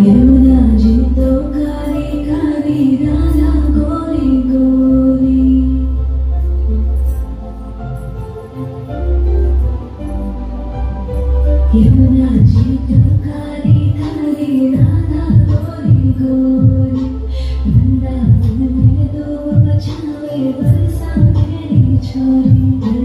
यमुना जी तो काली काली राधा गोरी गोरी। यमुना जी तो काली काली राधा गोरी गोरी। वृंदावन में दो बछावे बरसा मेरी छोरी।